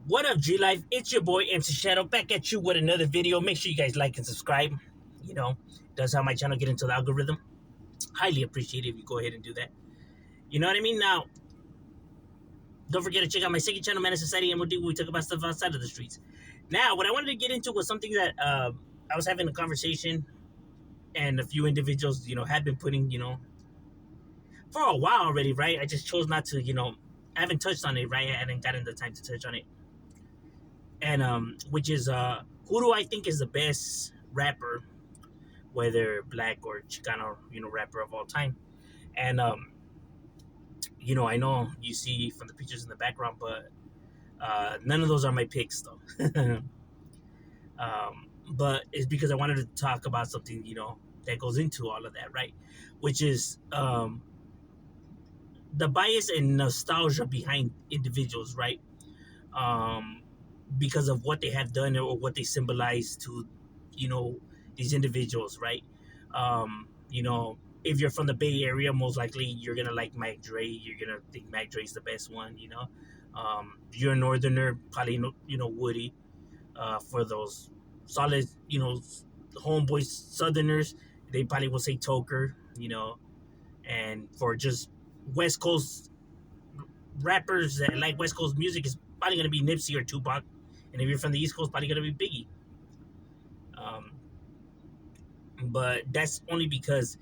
What up, G Life? It's your boy MC Shadow back at you with another video. Make sure you guys like and subscribe. You know, does help my channel get into the algorithm. Highly appreciate it if you go ahead and do that. You know what I mean? Now, don't forget to check out my second channel, Man of Society M.O.D, where we talk about stuff outside of the streets. Now, what I wanted to get into was something that I was having a conversation, and a few individuals, have been putting, for a while already, right? I just chose not to, I haven't touched on it, right? I hadn't gotten the time to touch on it, and which is who do I think is the best rapper, whether black or Chicano, rapper of all time. And I know you see from the pictures in the background, but none of those are my picks though. But it's because I wanted to talk about something, that goes into all of that, right? Which is the bias and nostalgia behind individuals, right? Um, because of what they have done or what they symbolize to, you know, these individuals, right? If you're from the Bay Area, most likely you're gonna like Mac Dre. You're gonna think Mac Dre's the best one, you're a northerner, probably Woody. For those solid, homeboys, southerners, they probably will say Toker, and for just West Coast rappers that like West Coast music is probably gonna be Nipsey or Tupac, and if you're from the East Coast, probably gonna be Biggie. Um, but that's only because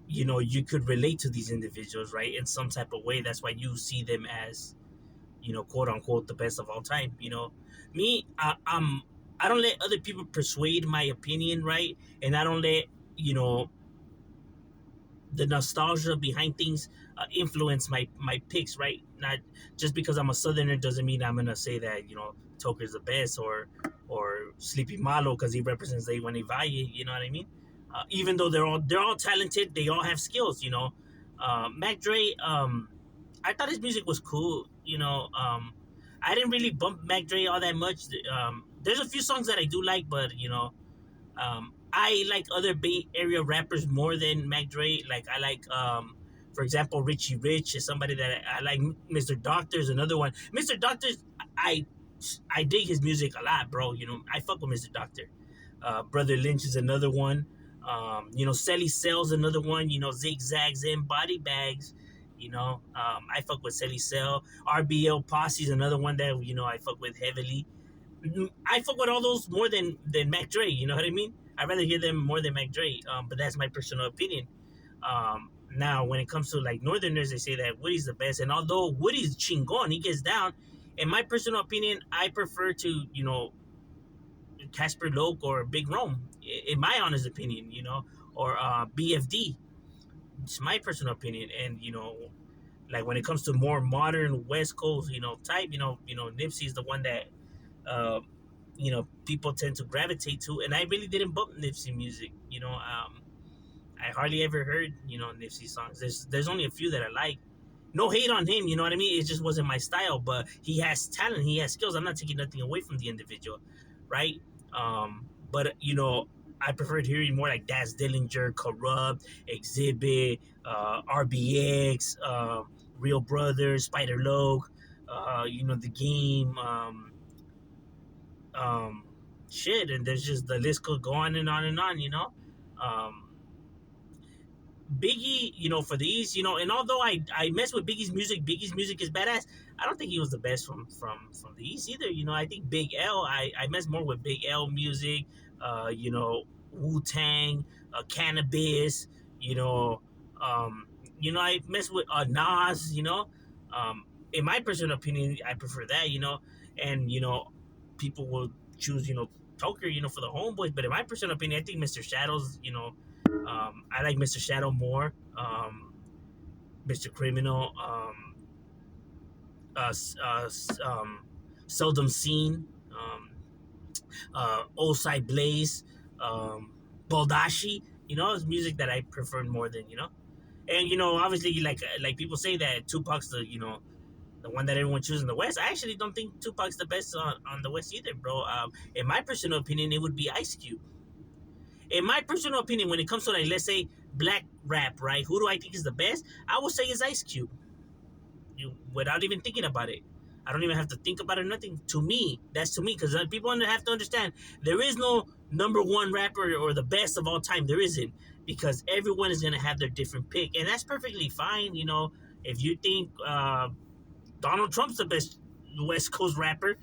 you could relate to these individuals, right, in some type of way. That's why you see them as quote unquote the best of all time. Me, I don't let other people persuade my opinion, right, and I don't let you know the nostalgia behind things influence my picks, right? Not just because I'm a southerner doesn't mean I'm gonna say that Toker's the best, or Sleepy Malo because he represents the A1A Valle. You know what I mean? Even though they're all talented, they all have skills. Mac Dre. I thought his music was cool. I didn't really bump Mac Dre all that much. There's a few songs that I do like, but I like other Bay Area rappers more than Mac Dre. Like I like, for example, Richie Rich is somebody that I like. Mr. Doctor's another one. Mr. Doctor's, I I dig his music a lot, bro. I fuck with Mr. Doctor. Brother Lynch is another one. Selly Cell's another one. Zigzags and Body Bags. I fuck with Selly Cell. RBL Posse is another one that I fuck with heavily. I fuck with all those more than Mac Dre. You know what I mean? I'd rather hear them more than Mac Dre. But that's my personal opinion. Now, when it comes to like Northerners, they say that Woody's the best, and although Woody's chingon, he gets down. In my personal opinion, I prefer to Casper Loke or Big Rome. In my honest opinion, or BFD. It's my personal opinion, and like when it comes to more modern West Coast, type, Nipsey's the one that people tend to gravitate to, and I really didn't bump Nipsey music. I hardly ever heard Nipsey songs. There's only a few that I like. No hate on him, you know what I mean? It just wasn't my style, but he has talent, he has skills. I'm not taking nothing away from the individual, right? But I preferred hearing more like Daz Dillinger, Corrupt, Exhibit, RBX, Real Brothers, Spider Loke, The Game, um, shit, and there's just the list could go on and on and on. Um, Biggie, for the East, and although I mess with Biggie's music is badass. I don't think he was the best from the East either. I think Big L, I mess more with Big L music, Wu Tang, Cannabis, I mess with Nas, in my personal opinion, I prefer that, and people will choose, Toker, for the homeboys, but in my personal opinion, I think Mr. Shadows, I like Mr. Shadow more. Mr. Criminal, uh, uh, Seldom Seen, Osai Blaze, Baldashi. It's music that I prefer more than and obviously like people say that Tupac's the one that everyone chooses in the West. I actually don't think Tupac's the best on the West either, bro. In my personal opinion, it would be Ice Cube. In my personal opinion, when it comes to like let's say black rap, right? Who do I think is the best? I would say it's Ice Cube. Without even thinking about it. I don't even have to think about it. Nothing. To me, that's to me because people have to understand there is no number one rapper or the best of all time. There isn't because everyone is gonna have their different pick, and that's perfectly fine. You know, if you think Donald Trump's the best West Coast rapper,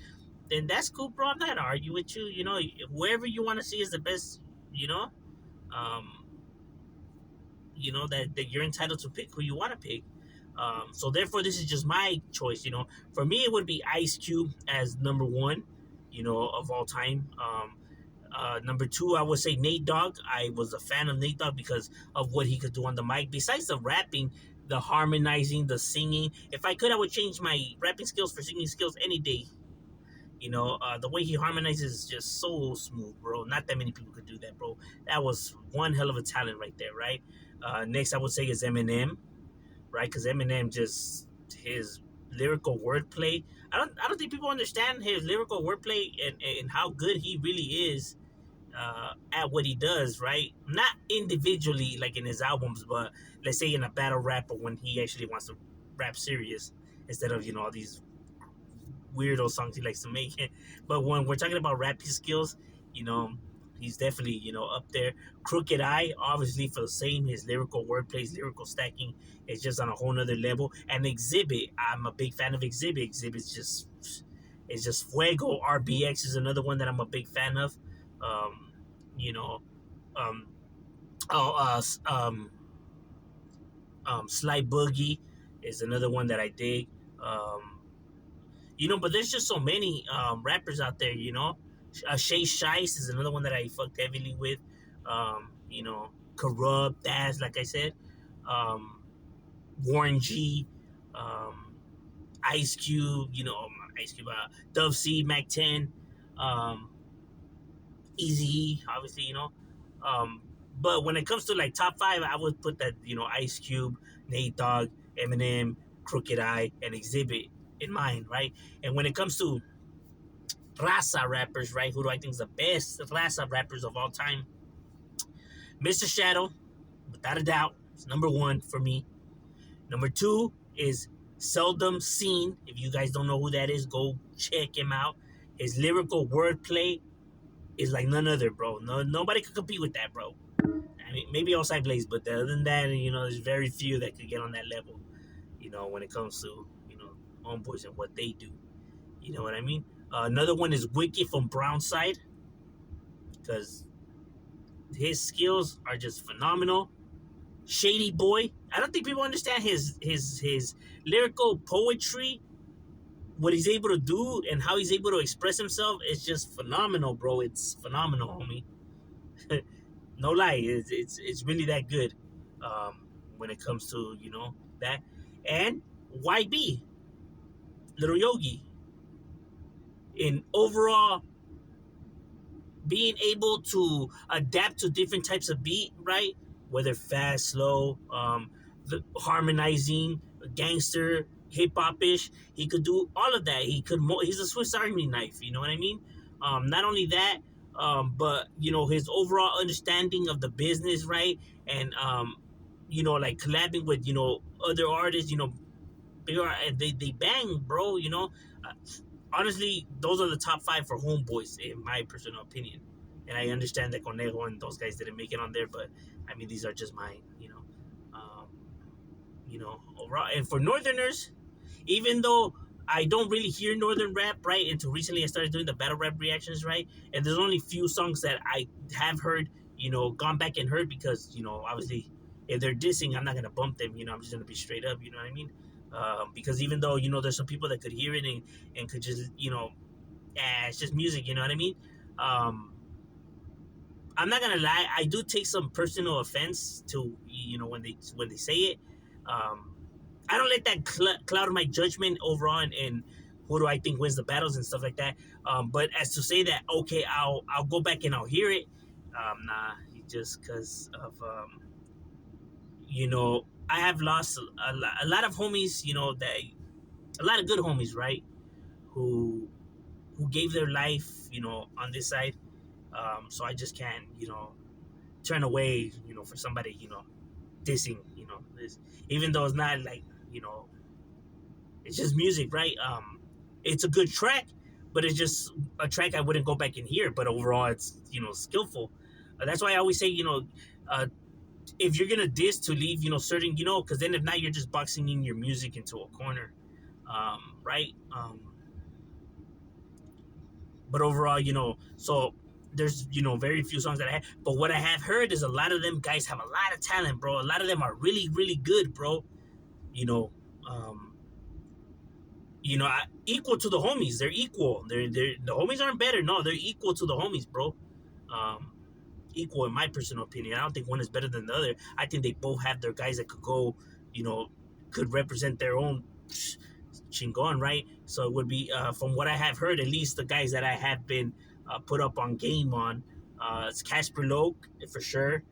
then that's cool, bro. I'm not gonna argue with you. You know, whoever you want to see is the best. You know, um, that you're entitled to pick who you want to pick. So therefore, this is just my choice. You know, for me, it would be Ice Cube as number one. You know, of all time. Number two, I would say Nate Dogg. I was a fan of Nate Dogg because of what he could do on the mic. Besides the rapping, the harmonizing, the singing. If I could, I would change my rapping skills for singing skills any day. You know, the way he harmonizes is just so smooth, bro. Not that many people could do that, bro. That was one hell of a talent right there, right? Next, I would say is Eminem, right? Because Eminem just his lyrical wordplay. I don't think people understand his lyrical wordplay and how good he really is at what he does, right? Not individually like in his albums, but let's say in a battle rap or when he actually wants to rap serious instead of all these weirdo songs he likes to make. But when we're talking about rapping skills, you know, he's definitely up there. Crooked Eye, obviously for the same, his lyrical wordplay, his lyrical stacking is just on a whole nother level. And Exhibit, I'm a big fan of Exhibit. Exhibit's just it's just fuego. RBX is another one that I'm a big fan of. Um, you know, um, oh, Sly Boogie is another one that I dig. Um, but there's just so many rappers out there. Shay Shice is another one that I fucked heavily with. Corrupt, Daz, like I said, um, Warren G, um, Ice Cube. Ice Cube, Dove C, Mac 10, um, Easy, obviously. Um, but when it comes to like top five, I would put that Ice Cube, Nate Dogg, Eminem, Crooked Eye, and Exhibit in mind, right? And when it comes to Raza rappers, right? Who do I think is the best Raza rappers of all time? Mr. Shadow, without a doubt, is number one for me. Number two is Seldom Seen. If you guys don't know who that is, go check him out. His lyrical wordplay is like none other, bro. No, nobody could compete with that, bro. I mean, maybe outside Blaze, but other than that, there's very few that could get on that level. When it comes to homeboys and what they do. You know what I mean? Another one is Wicked from Brownside, because his skills are just phenomenal. Shady Boy. I don't think people understand his lyrical poetry, what he's able to do, and how he's able to express himself. Is just phenomenal, bro. It's phenomenal, homie. No lie, it's really that good. When it comes to that, and YB, Little Yogi, in overall being able to adapt to different types of beat, right? Whether fast, slow, the harmonizing, gangster, hip hop ish. He could do all of that. He's a Swiss Army knife. You know what I mean? Not only that, but his overall understanding of the business, right? And like collabing with other artists. They bang, bro. Uh, Honestly, those are the top five for homeboys, in my personal opinion. And I understand that Conejo and those guys didn't make it on there, but I mean, these are just mine, overall. And for Northerners, even though I don't really hear Northern rap, right? Until recently, I started doing the battle rap reactions, right? And there's only few songs that I have heard, gone back and heard because, obviously, if they're dissing, I'm not gonna bump them. I'm just gonna be straight up. You know what I mean? Because even though there's some people that could hear it and could just it's just music. You know what I mean? Um, I'm not gonna lie. I do take some personal offense to when they say it. Um, I don't let that cloud my judgment overall and who do I think wins the battles and stuff like that. But as to say that, okay, I'll go back and I'll hear it. Nah, just because of I have lost a lot of homies. That a lot of good homies, right? Who gave their life, on this side. So I just can't, turn away, for somebody, dissing, this, even though it's not like, it's just music, right? it's a good track, but it's just a track I wouldn't go back and hear. But overall, it's skillful. That's why I always say uh, if you're gonna diss to leave certain because then if not you're just boxing in your music into a corner, right? But overall, so there's very few songs that I have. But what I have heard is a lot of them guys have a lot of talent, bro. A lot of them are really really good, bro. You know, um, equal to the homies. They're equal. They're the homies aren't better. No, they're equal to the homies, bro. Um, Equal in my personal opinion. I don't think one is better than the other. I think they both have their guys that could go, you know, could represent their own chingon, right? So it would be, from what I have heard, at least the guys that I have been put up on game on, it's Casper Loke for sure,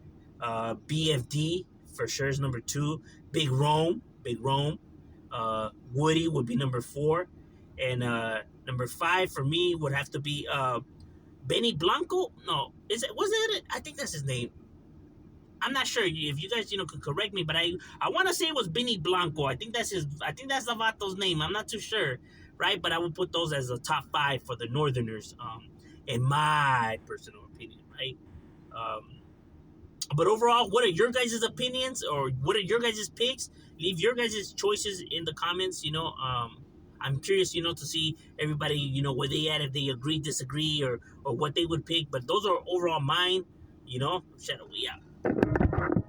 BFD for sure is number two, Big Rome, Woody would be number four, and number five for me would have to be Benny Blanco. No, is it was it? I think that's his name. I'm not sure if you guys could correct me, but I want to say it was Benny Blanco. I think that's his. I think that's Lavato's name. I'm not too sure, right? But I would put those as the top five for the Northerners, in my personal opinion, right? Um, but overall, what are your guys' opinions or what are your guys' picks? Leave your guys' choices in the comments. I'm curious, to see everybody, where they at, if they agree, disagree, or what they would pick. But those are overall mine. Shadow, we out.